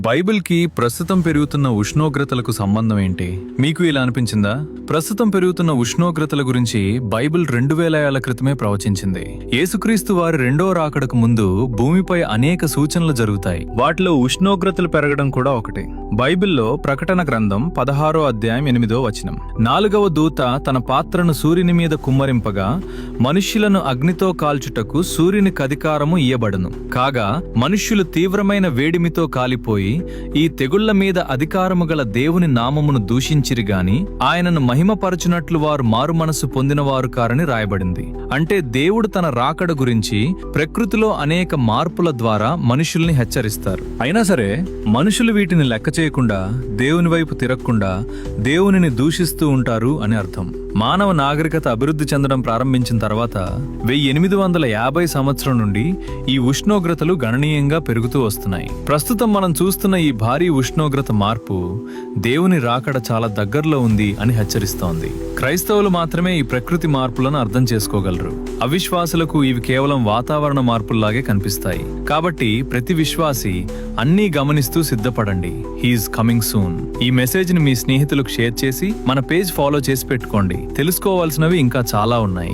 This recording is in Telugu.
బైబిల్కి ప్రస్తుతం పెరుగుతున్న ఉష్ణోగ్రతలకు సంబంధం ఏంటి? మీకు ఇలా అనిపించిందా? ప్రస్తుతం పెరుగుతున్న ఉష్ణోగ్రతల గురించి బైబిల్ 2000 ఏళ్ల క్రితమే ప్రవచించింది. యేసుక్రీస్తు వారి రెండో రాకడకు ముందు భూమిపై అనేక సూచనలు జరుగుతాయి. వాటిలో ఉష్ణోగ్రతలు పెరగడం కూడా ఒకటి. బైబిల్లో ప్రకటన గ్రంథం 16వ అధ్యాయం 8వ వచనం, 4వ దూత తన పాత్రను సూర్యుని మీద కుమ్మరింపగా మనుష్యులను అగ్నితో కాల్చుటకు సూర్యునికి అధికారము ఇయ్యబడును. కాగా మనుష్యులు తీవ్రమైన వేడిమితో కాలిపోయి ఈ తెగుళ్ల మీద అధికారము గల దేవుని నామమును దూషించిరి గాని ఆయనను మహిమపరచునట్లు వారు మారు మనసు పొందినవారు కారని రాయబడింది. అంటే దేవుడు తన రాకడ గురించి ప్రకృతిలో అనేక మార్పుల ద్వారా మనుషుల్ని హెచ్చరిస్తారు. అయినా సరే మనుషులు వీటిని లెక్క చేయకుండా దేవుని వైపు తిరగకుండా దేవునిని దూషిస్తూ ఉంటారు అని అర్థం. మానవ నాగరికత అభివృద్ధి చెందడం ప్రారంభించిన తర్వాత 1850 సంవత్సరం నుండి ఈ ఉష్ణోగ్రతలు గణనీయంగా పెరుగుతూ వస్తున్నాయి. ప్రస్తుతం మనం చూస్తున్న ఈ భారీ ఉష్ణోగ్రత మార్పు దేవుని రాకడ చాలా దగ్గరలో ఉంది అని హెచ్చరిస్తోంది. క్రైస్తవులు మాత్రమే ఈ ప్రకృతి మార్పులను అర్థం చేసుకోగలరు. అవిశ్వాసులకు ఇవి కేవలం వాతావరణ మార్పుల్లాగే కనిపిస్తాయి. కాబట్టి ప్రతి విశ్వాసి అన్నీ గమనిస్తూ సిద్ధపడండి. He's coming soon. ఈ మెసేజ్ ని మీ స్నేహితులకు షేర్ చేసి మన పేజ్ ఫాలో చేసి పెట్టుకోండి. తెలుసుకోవాల్సినవి ఇంకా చాలా ఉన్నాయి.